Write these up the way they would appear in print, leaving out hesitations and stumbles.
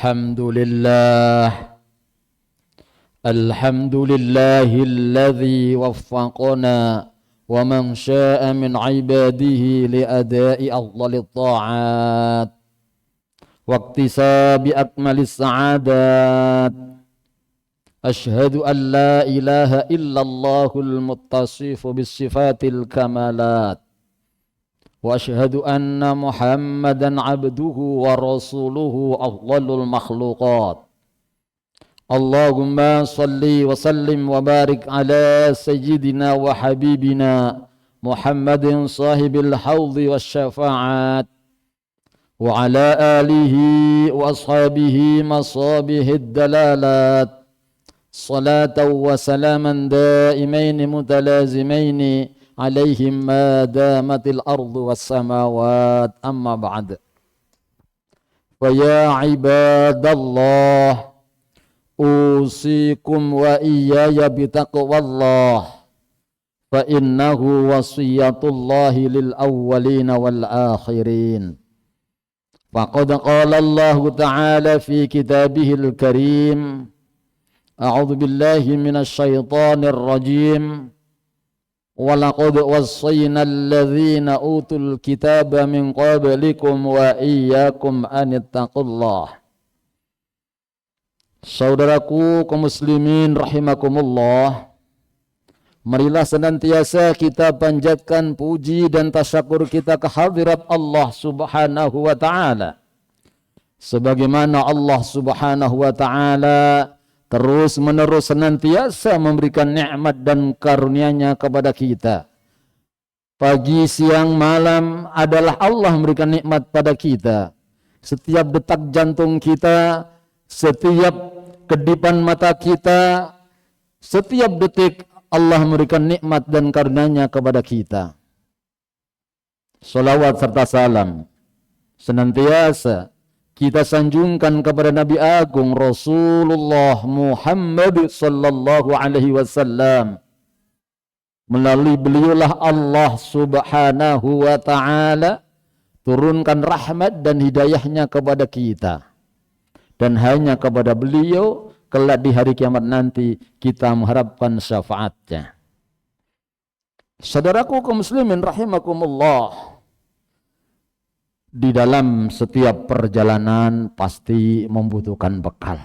Alhamdulillahilladzi waffaqana wa man syaa'a min ibadihi li adaa'i afdhalit ta'at wa iktisabi akmalis sa'adat. Ashhadu an la ilaha illallahul muttasifu bis sifatil kamalat wa ashhadu anna Muhammadan abduhu wa rasuluhu afdhalul makhluqat. Allahumma salli wa sallim wa barik ala sayyidina wa habibina Muhammadin sahibil hawdi wasyafa'at wa ala alihi wa ashabihi masabihid dalalat salatan wa salaman daimaini mutalazimaini alaihim ma damatil ardu was samawat. Amma ba'd. Fa ya ibadallah usikum wa iyaya bitaqwallah fa innahu wasiyatullahi lil awwalina wal akhirin. Faqad qala Allah ta'ala fi kitabihil karim, a'udzu billahi minasy syaithanir rajim. Walaqad wassayna alladhina utul kitaba min qablikum wa iyyakum anittaqullah. Saudaraku kaum muslimin rahimakumullah, marilah senantiasa kita panjatkan puji dan tasyakur kita ke hadirat Allah Subhanahu wa taala. Sebagaimana Allah Subhanahu wa taala terus menerus senantiasa memberikan nikmat dan karunia-Nya kepada kita. Pagi, siang, malam adalah Allah memberikan nikmat pada kita. Setiap detak jantung kita, setiap kedipan mata kita, setiap detik Allah memberikan nikmat dan karunia-Nya kepada kita. Salawat serta salam senantiasa kita sanjungkan kepada Nabi Agung Rasulullah Muhammad sallallahu alaihi wasallam. Melalui beliaulah Allah Subhanahu wa taala turunkan rahmat dan hidayahnya kepada kita. Dan hanya kepada beliau kelak di hari kiamat nanti kita mengharapkan syafaatnya. Saudaraku kaum muslimin rahimakumullah, di dalam setiap perjalanan pasti membutuhkan bekal.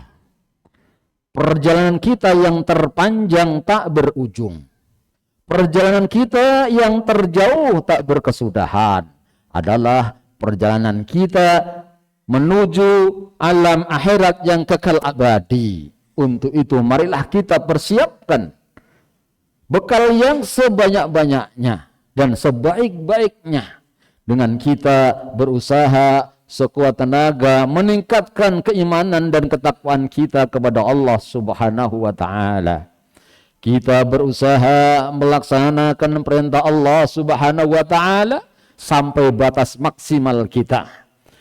Perjalanan kita yang terpanjang tak berujung, perjalanan kita yang terjauh tak berkesudahan adalah perjalanan kita menuju alam akhirat yang kekal abadi. Untuk itu marilah kita persiapkan bekal yang sebanyak-banyaknya dan sebaik-baiknya, dengan kita berusaha sekuat tenaga meningkatkan keimanan dan ketakwaan kita kepada Allah Subhanahu wa taala. Kita berusaha melaksanakan perintah Allah Subhanahu wa taala sampai batas maksimal kita,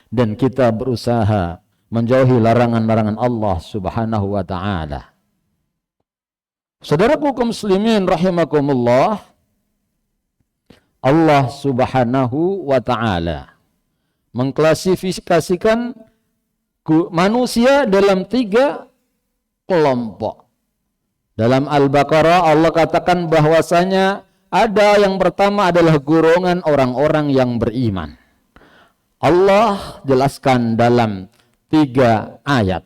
dan kita berusaha menjauhi larangan-larangan Allah Subhanahu wa taala. Saudaraku kaum muslimin rahimakumullah, Allah Subhanahu wa ta'ala mengklasifikasikan manusia dalam 3 kelompok. Dalam Al-Baqarah Allah katakan bahwasanya ada yang pertama adalah golongan orang-orang yang beriman. Allah jelaskan dalam 3 ayat.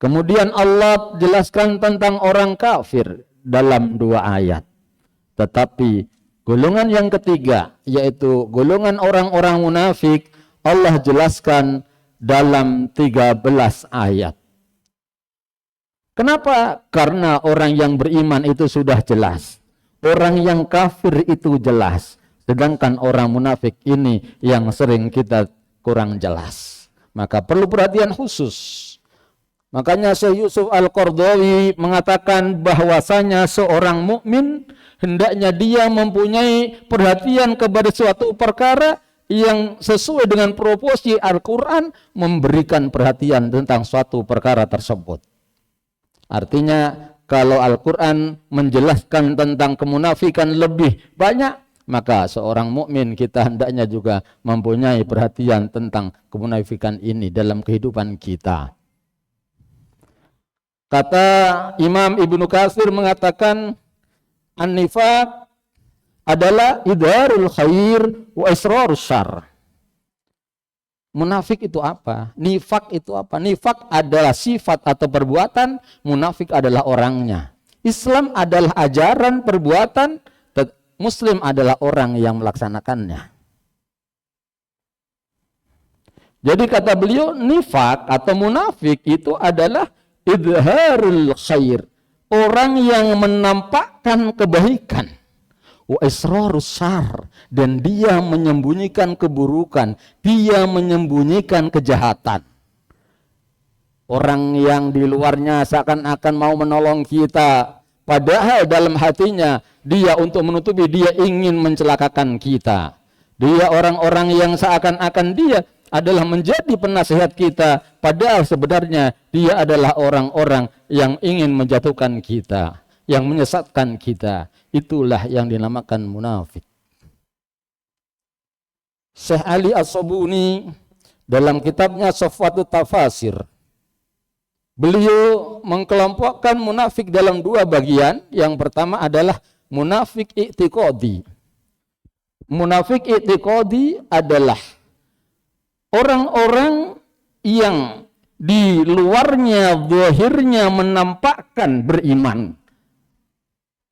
Kemudian Allah jelaskan tentang orang kafir dalam 2 ayat. Tetapi golongan yang ketiga, yaitu golongan orang-orang munafik, Allah jelaskan dalam 13 ayat. Kenapa? Karena orang yang beriman itu sudah jelas, orang yang kafir itu jelas, sedangkan orang munafik ini yang sering kita kurang jelas. Maka perlu perhatian khusus. Makanya Syekh Yusuf Al-Qaradawi mengatakan bahwasanya seorang mukmin hendaknya dia mempunyai perhatian kepada suatu perkara yang sesuai dengan proporsi Al-Quran, memberikan perhatian tentang suatu perkara tersebut. Artinya kalau Al-Quran menjelaskan tentang kemunafikan lebih banyak, maka seorang mukmin kita hendaknya juga mempunyai perhatian tentang kemunafikan ini dalam kehidupan kita. Kata Imam Ibnu Katsir mengatakan, an-nifaq adalah idharul khair wa israrus syarr. Munafik itu apa? Nifak itu apa? Nifak adalah sifat atau perbuatan, munafik adalah orangnya. Islam adalah ajaran, perbuatan, Muslim adalah orang yang melaksanakannya. Jadi kata beliau, nifak atau munafik itu adalah idharul khair, orang yang menampakkan kebaikan, wa israrus syarr, dan dia menyembunyikan keburukan, dia menyembunyikan kejahatan. Orang yang di luarnya seakan-akan mau menolong kita, padahal dalam hatinya dia untuk menutupi, dia ingin mencelakakan kita. Dia orang-orang yang seakan-akan dia adalah menjadi penasihat kita, padahal sebenarnya dia adalah orang-orang yang ingin menjatuhkan kita, yang menyesatkan kita. Itulah yang dinamakan munafik. Syekh Ali As-Sabuni dalam kitabnya Safwatut Tafasir, beliau mengkelompokkan munafik dalam dua bagian. Yang pertama adalah munafik i'tiqadi. Munafik i'tiqadi adalah orang-orang yang di luarnya, zahirnya menampakkan beriman,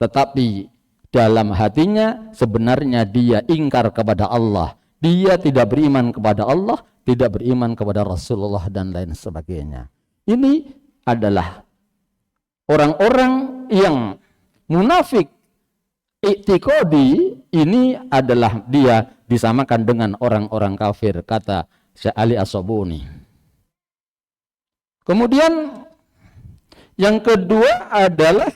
tetapi dalam hatinya sebenarnya dia ingkar kepada Allah. Dia tidak beriman kepada Allah, tidak beriman kepada Rasulullah dan lain sebagainya. Ini adalah orang-orang yang munafik i'tiqadi. Ini adalah dia disamakan dengan orang-orang kafir, kata Syekh Ali As-Sabuni. Kemudian yang kedua adalah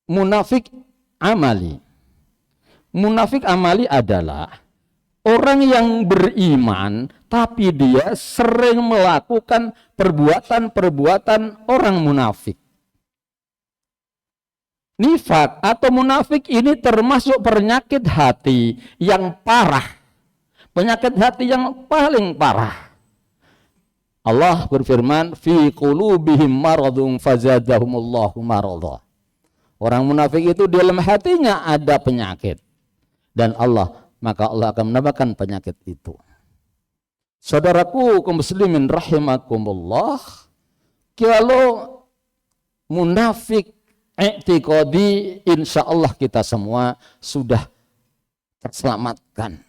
munafik amali. Munafik amali adalah orang yang beriman tapi dia sering melakukan perbuatan-perbuatan orang munafik. Nifak atau munafik ini termasuk penyakit hati yang parah. Penyakit hati yang paling parah. Allah berfirman, fi qulubihim maradun fazadahumullahu maradha. Orang munafik itu di dalam hatinya ada penyakit, dan maka Allah akan menambahkan penyakit itu. Saudaraku kaum muslimin rahimakumullah, kalau munafik i'tiqadi, insya Allah kita semua sudah terselamatkan.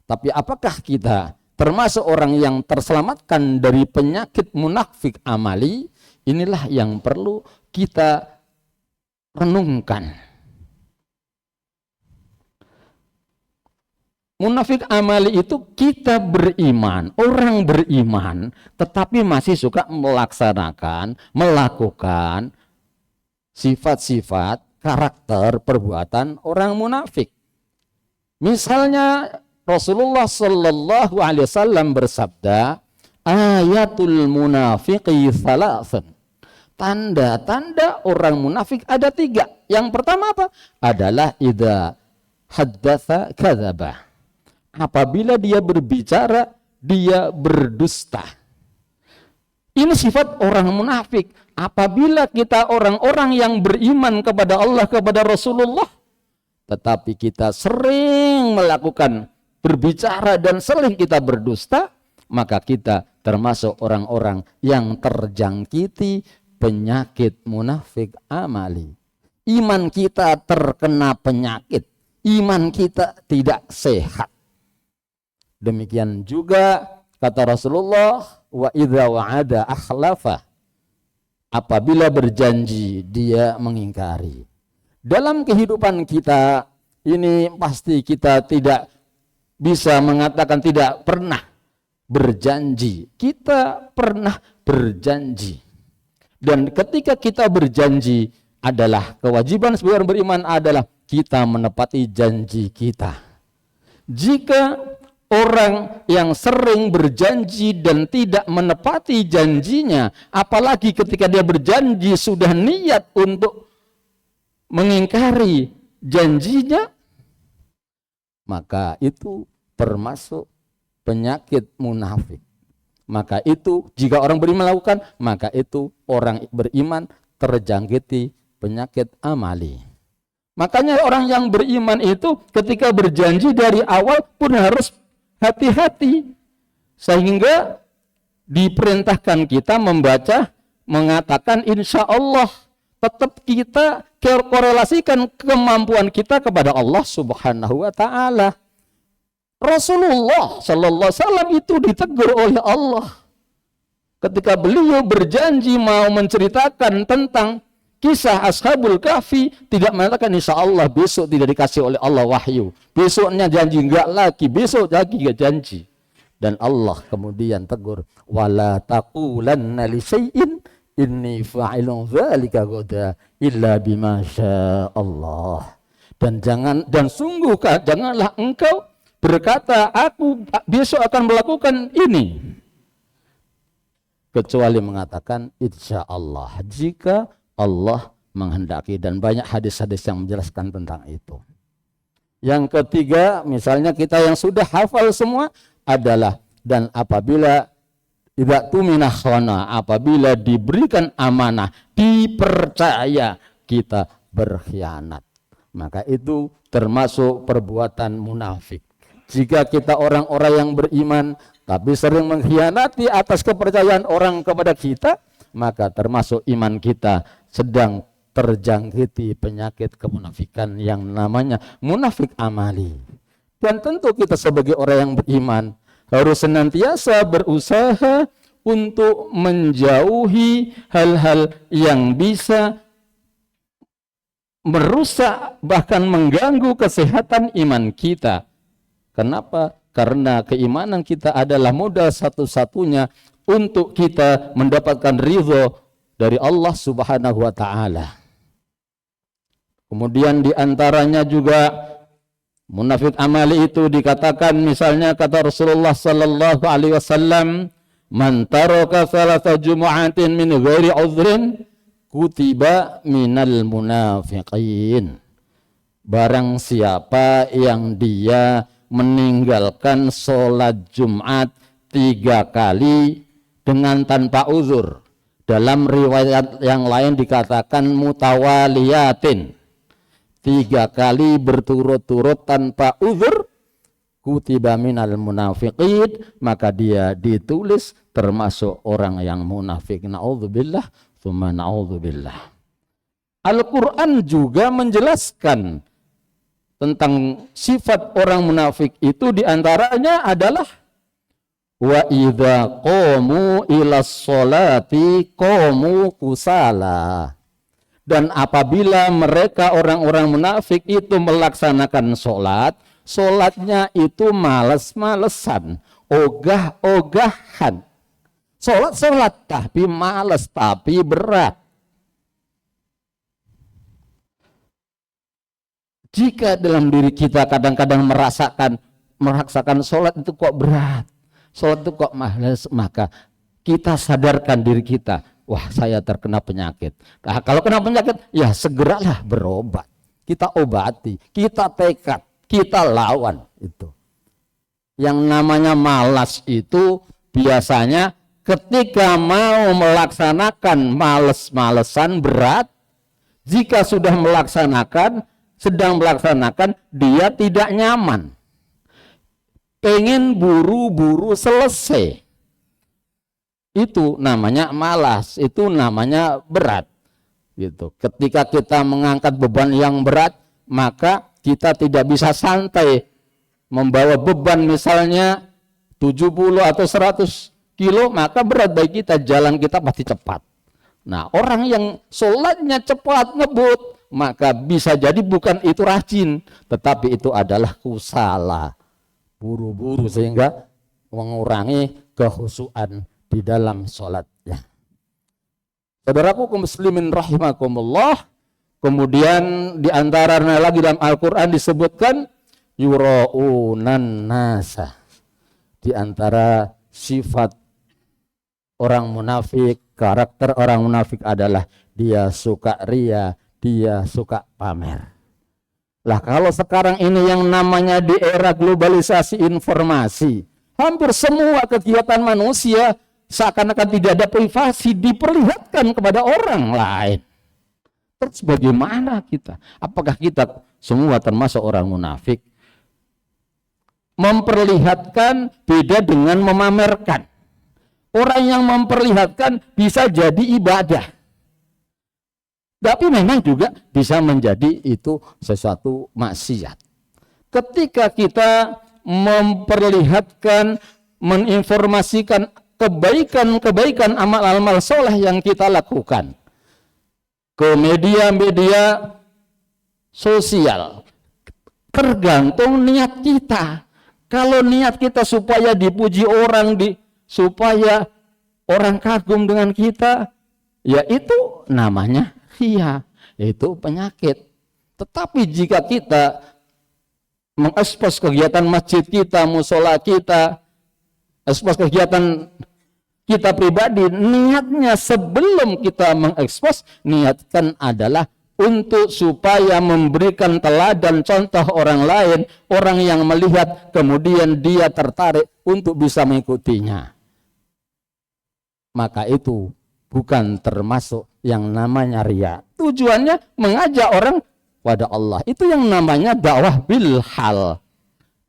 Tapi apakah kita termasuk orang yang terselamatkan dari penyakit munafik amali? Inilah yang perlu kita renungkan. Munafik amali itu kita beriman, orang beriman, tetapi masih suka melaksanakan, melakukan sifat-sifat, karakter, perbuatan orang munafik. Misalnya Rasulullah Sallallahu Alaihi Wasallam bersabda, ayatul munafiqi thalathan. Tanda-tanda orang munafik ada 3. Yang pertama apa? Adalah idza haddatsa kadzaba. Apabila dia berbicara, dia berdusta. Ini sifat orang munafik. Apabila kita orang-orang yang beriman kepada Allah, kepada Rasulullah, tetapi kita sering melakukan berbicara dan sering kita berdusta, maka kita termasuk orang-orang yang terjangkiti penyakit munafik amali. Iman kita terkena penyakit, iman kita tidak sehat. Demikian juga kata Rasulullah, wa idza wa'ada akhlafa. Apabila berjanji dia mengingkari. Dalam kehidupan kita ini pasti kita tidak bisa mengatakan tidak pernah berjanji. Kita pernah berjanji. Dan ketika kita berjanji adalah kewajiban sebagai orang beriman adalah kita menepati janji kita. Jika orang yang sering berjanji dan tidak menepati janjinya, apalagi ketika dia berjanji sudah niat untuk mengingkari janjinya, maka itu termasuk penyakit munafik. Maka itu jika orang beriman lakukan, maka itu orang beriman terjangkiti penyakit amali. Makanya orang yang beriman itu ketika berjanji dari awal pun harus hati-hati. Sehingga diperintahkan kita membaca, mengatakan insya Allah. Tetap kita korelasikan kemampuan kita kepada Allah Subhanahu wa Ta'ala. Rasulullah Sallallahu Alaihi Wasallam itu ditegur oleh Allah ketika beliau berjanji mau menceritakan tentang kisah Ashabul Kahfi, tidak mengatakan insya Allah besok tidak dikasih oleh Allah wahyu, besoknya janji enggak lagi, besok lagi enggak janji. Dan Allah kemudian tegur, wala taqulanna li syai'in inni fa'ilun dzalika ghadan illa bima syaa Allah. Dan sungguh janganlah engkau berkata aku besok akan melakukan ini kecuali mengatakan insya Allah, jika Allah menghendaki. Dan banyak hadis-hadis yang menjelaskan tentang itu. Yang ketiga, misalnya kita yang sudah hafal semua adalah, dan apabila tidak tuminah khana, apabila diberikan amanah, dipercaya, kita berkhianat, maka itu termasuk perbuatan munafik. Jika kita orang-orang yang beriman tapi sering mengkhianati atas kepercayaan orang kepada kita, maka termasuk iman kita sedang terjangkiti penyakit kemunafikan yang namanya munafik amali. Dan tentu kita sebagai orang yang beriman harus senantiasa berusaha untuk menjauhi hal-hal yang bisa merusak bahkan mengganggu kesehatan iman kita. Kenapa? Karena keimanan kita adalah modal satu-satunya untuk kita mendapatkan ridho dari Allah Subhanahu wa Ta'ala. Kemudian diantaranya juga munafik amali itu dikatakan, misalnya kata Rasulullah sallallahu alaihi wasallam, man taraka thalatha jumu'atin min ghairi udhrin kutiba minal munafiqin. Barang siapa yang dia meninggalkan sholat Jumat 3 kali dengan tanpa uzur. Dalam riwayat yang lain dikatakan mutawaliyatin, 3 kali berturut-turut tanpa uzur, kutiba minal munafiqin, maka dia ditulis termasuk orang yang munafik. Na'udzubillah, tsumma na'udzubillah. Al-Quran juga menjelaskan tentang sifat orang munafik itu, diantaranya adalah wa idza qamu ilas sholati qamu kusala. Dan apabila mereka orang-orang munafik itu melaksanakan sholat, sholatnya itu malas-malesan, ogah-ogahan. Sholat tapi malas, tapi berat. Jika dalam diri kita kadang-kadang merasakan sholat itu kok berat, sholat itu kok malas, maka kita sadarkan diri kita, wah saya terkena penyakit. Nah, kalau kena penyakit, ya segeralah berobat. Kita obati, kita tekad, kita lawan itu. Yang namanya malas itu biasanya ketika mau melaksanakan males-malesan berat, jika sudah sedang melaksanakan, dia tidak nyaman. Pengen buru-buru selesai. Itu namanya malas, itu namanya berat. Gitu. Ketika kita mengangkat beban yang berat, maka kita tidak bisa santai membawa beban misalnya 70 atau 100 kilo, maka berat bagi kita, jalan kita pasti cepat. Nah, orang yang sholatnya cepat, ngebut, maka bisa jadi bukan itu rajin, tetapi itu adalah kusala, buru-buru, sehingga mengurangi kehusuan di dalam sholatnya. Saudaraku kaum muslimin rahimakumullah, kemudian diantaranya lagi dalam Al-Quran disebutkan yura'unan nasa. Di antara sifat orang munafik, karakter orang munafik adalah dia suka ria, dia suka pamer. Lah kalau sekarang ini yang namanya di era globalisasi informasi, hampir semua kegiatan manusia seakan-akan tidak ada privasi diperlihatkan kepada orang lain. Terus bagaimana kita? Apakah kita semua termasuk orang munafik? Memperlihatkan beda dengan memamerkan. Orang yang memperlihatkan bisa jadi ibadah. Tapi memang juga bisa menjadi itu sesuatu maksiat. Ketika kita memperlihatkan, menginformasikan kebaikan-kebaikan amal-amal soleh yang kita lakukan ke media-media sosial, tergantung niat kita. Kalau niat kita supaya dipuji orang, supaya orang kagum dengan kita, ya itu namanya ria, itu penyakit. Tetapi jika kita mengekspos kegiatan masjid kita, musola kita, ekspos kegiatan kita pribadi, niatnya sebelum kita mengekspos, niatkan adalah untuk supaya memberikan teladan contoh orang lain, orang yang melihat kemudian dia tertarik untuk bisa mengikutinya. Maka itu bukan termasuk yang namanya riya. Tujuannya mengajak orang pada Allah. Itu yang namanya dakwah bil hal.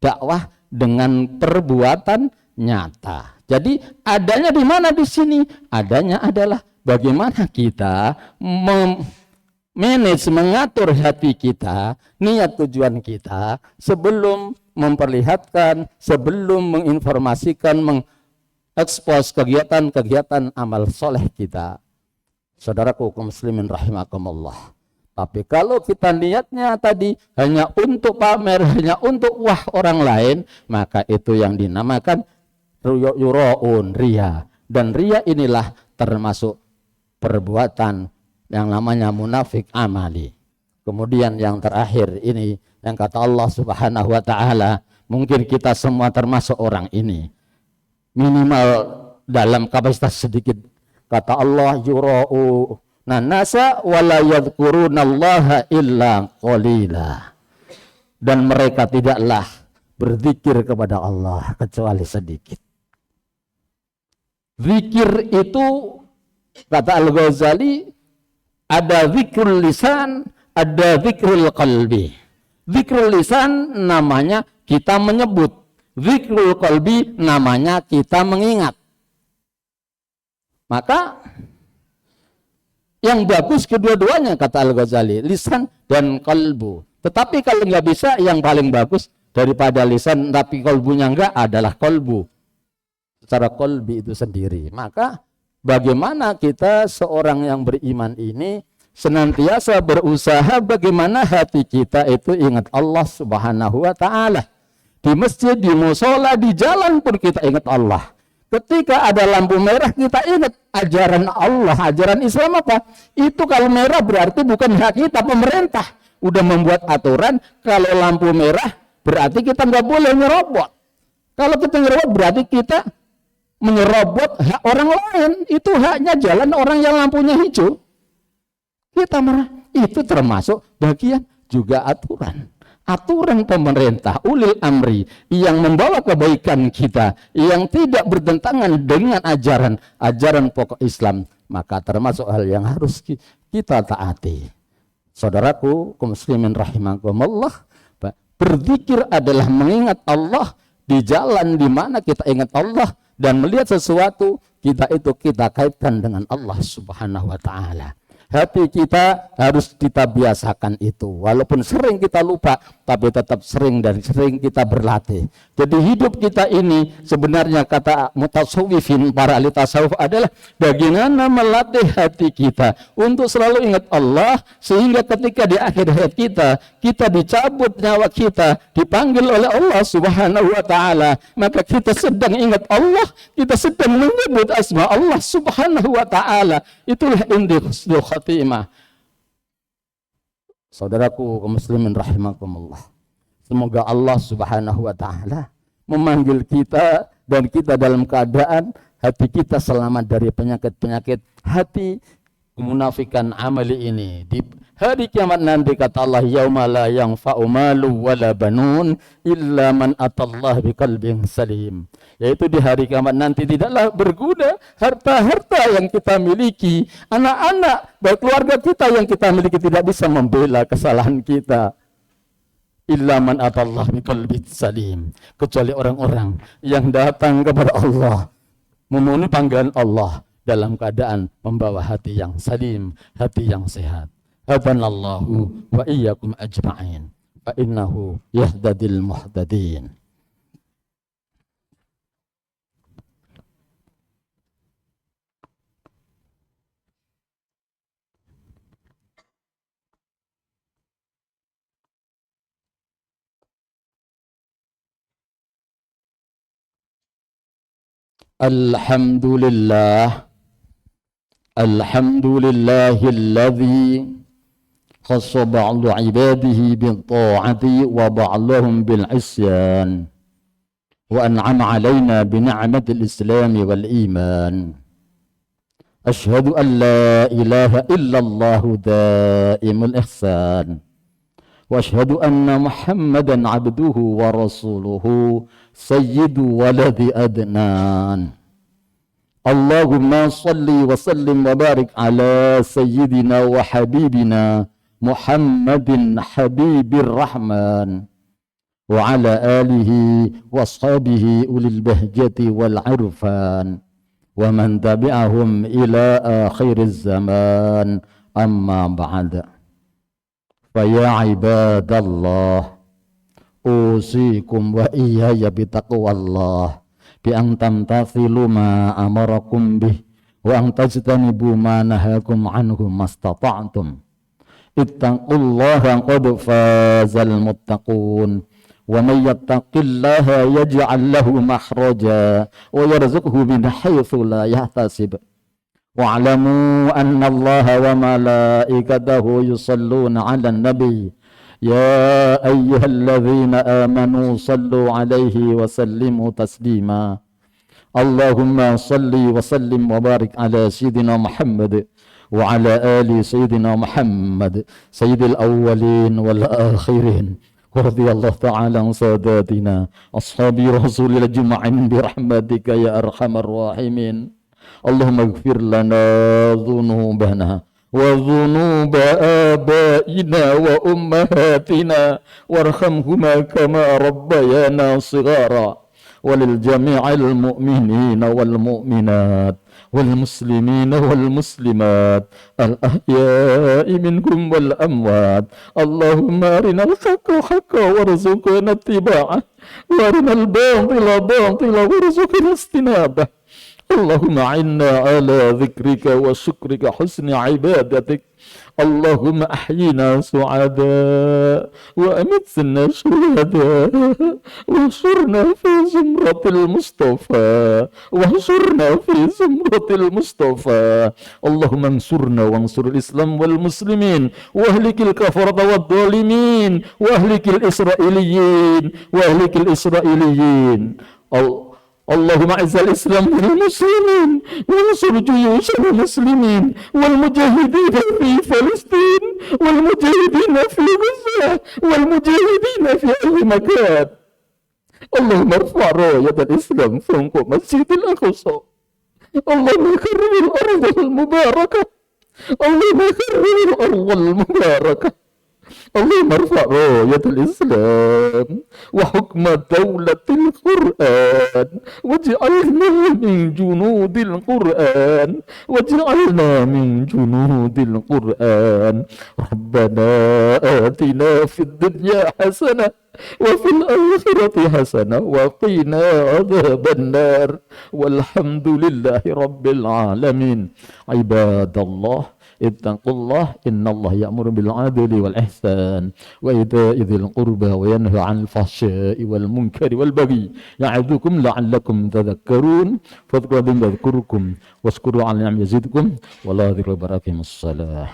Dakwah dengan perbuatan nyata. Jadi adanya di mana di sini? Adanya adalah bagaimana kita manage, mengatur hati kita, niat tujuan kita sebelum memperlihatkan, sebelum menginformasikan, ekspos kegiatan-kegiatan amal soleh kita. Saudaraku kaum muslimin rahimakumullah. Tapi kalau kita niatnya tadi hanya untuk pamer, hanya untuk wah orang lain, maka itu yang dinamakan yura'un, riya. Dan riya inilah termasuk perbuatan yang namanya munafik amali. Kemudian yang terakhir ini yang kata Allah Subhanahu wa taala, mungkin kita semua termasuk orang ini. Minimal dalam kapasitas sedikit. Kata Allah, yura'u nasa wala yadhkurunallaha illa qalila. Dan mereka tidaklah berzikir kepada Allah kecuali sedikit. Zikir itu kata Al-Ghazali ada zikrul lisan, ada zikrul qalbi. Zikrul lisan namanya kita menyebut, zikrul qalbi namanya kita mengingat. Maka yang bagus kedua-duanya kata Al-Ghazali, lisan dan kalbu. Tetapi kalau nggak bisa, yang paling bagus daripada lisan tapi kalbunya enggak adalah kalbu. Secara kalbi itu sendiri. Maka bagaimana kita seorang yang beriman ini senantiasa berusaha bagaimana hati kita itu ingat Allah Subhanahu wa taala. Di masjid, di musola, di jalan pun kita ingat Allah. Ketika ada lampu merah kita ingat ajaran Allah, ajaran Islam apa? Itu kalau merah berarti bukan hak kita, pemerintah udah membuat aturan kalau lampu merah berarti kita nggak boleh nyerobot. Kalau kita nyerobot berarti kita menyerobot hak orang lain. Itu haknya jalan orang yang lampunya hijau. Kita marah. Itu termasuk bagian juga aturan. Aturan pemerintah ulil amri yang membawa kebaikan kita, yang tidak bertentangan dengan ajaran pokok Islam, maka termasuk hal yang harus kita taati. Saudaraku kaum muslimin rahimakumullah, berzikir adalah mengingat Allah di jalan di mana kita ingat Allah dan melihat sesuatu kita kaitkan dengan Allah Subhanahu wa taala. Hati kita harus kita biasakan itu. Walaupun sering kita lupa, tapi tetap sering dan sering kita berlatih. Jadi hidup kita ini sebenarnya kata mutasawwifin, para ahli tasawuf adalah bagaimana melatih hati kita untuk selalu ingat Allah, sehingga ketika di akhir hayat kita dicabut nyawa kita, dipanggil oleh Allah Subhanahu wa taala, maka kita sedang ingat Allah, kita sedang menyebut asma Allah Subhanahu wa taala. Itulah inti husnul khatimah. Saudaraku kaum muslimin rahimakumullah, semoga Allah Subhanahu wa taala memanggil kita dan kita dalam keadaan hati kita selamat dari penyakit-penyakit hati, kemunafikan amali ini. Di hari kiamat nanti kata Allah, yauma la yanfa'u malu wala banun illa man atallah biqalbin salim. Yaitu di hari kiamat nanti tidaklah berguna harta-harta yang kita miliki, anak-anak, baik keluarga kita yang kita miliki tidak bisa membela kesalahan kita. Illa man atallah biqalbin salim, kecuali orang-orang yang datang kepada Allah memenuhi panggilan Allah dalam keadaan membawa hati yang salim, hati yang sehat. Hadanallahu wa iyyakum ajma'in fa innahu yahdadil muhtadin. Alhamdulillah, alhamdulillahilladzi khassa ba'du ibadihi bil ta'ati wa ba'dahum bil isyan wa an'ama 'alaina bi ni'matil islam wal iman. Asyhadu an la ilaha illallah daimul ihsan wa asyhadu anna Muhammadan 'abduhu wa rasuluhu sayyidu waladi adnan. Allahumma salli wa sallim wa barik ala sayyidina wa habibina Muhammadin habibir rahman wa ala alihi wa ashabihi ulil bahjati wal irfan wa man tabi'ahum ila akhiriz zaman, amma ba'd. Fa ya ibadallah, usikum wa iyaya bitaqwallah bi an tamtathilu ma amarakum bih wa an tajtanibu ma nahakum anhu mastata'tum. Ittaqullaha qad fazal muttaqun wa may yattaqillaha yaj'al lahu makhraja wa yarzuqhu min haitsu la yahtasib. Wa'lamu anna Allaha wa malaikatahu yusalluna 'alan nabi ya ayyuhalladzina amanu sallu 'alaihi wa sallimu taslima. Allahumma salli wa sallim wa barik ala sayyidina Muhammad wa ala ali sayyidina Muhammad sayyidil awwalin wal akhirin wa radiyallahu ta'ala an sadatina ashabi rasulil ajma'in bi rahmatika ya arhamar rahimin. Allahumma ighfir lana dhunubana wa dhunuba abaina wa ummahatina warhamhuma kama rabbayana shighara walil jami'il mu'minina wal mu'minat والمسلمين والمسلمات الأحياء منكم والأموات. اللهم أرنا الحق حقا وارزقنا اتباعه وأرنا الباطل باطلا وارزقنا اجتنابه. اللهم أعنا على ذكرك وشكرك حسن عبادتك. اللهم أحينا سعداء وأمتنا شهداء واحشرنا في زمرة المصطفى واحشرنا في زمرة المصطفى. اللهم انصرنا وانصر الإسلام والمسلمين واهلك الكفرة والظالمين واهلك الإسرائيليين واهلك الإسرائيليين. اللهم اعز الاسلام والمسلمين وانصر جيوش المسلمين والمجاهدين في فلسطين والمجاهدين في غزة والمجاهدين في اي مكان. اللهم ارفع راية الاسلام فوق مسجد الاقصى. اللهم كرم الارض المباركة. اللهم كرم الارض المباركة. اللهم ارفع راية الإسلام وحكم دولة القرآن واجعلنا من جنود القرآن واجعلنا من جنود القرآن. ربنا آتنا في الدنيا حسنة وفي الآخرة حسنة وقنا عذاب النار والحمد لله رب العالمين. عباد الله اتقوا الله إن الله يأمر بالعدل والإحسان وإيتاء ذي القربى وينهى عن الفحشاء والمنكر والبغي يعظكم لعلكم تذكرون. فاذكروا الله يذكركم واشكروا على نعمه يزدكم ولا ذكر براكم الصلاة.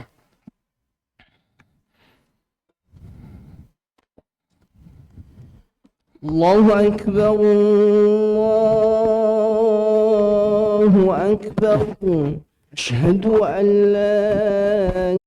الله أكبر الله أكبر أشهد أن لا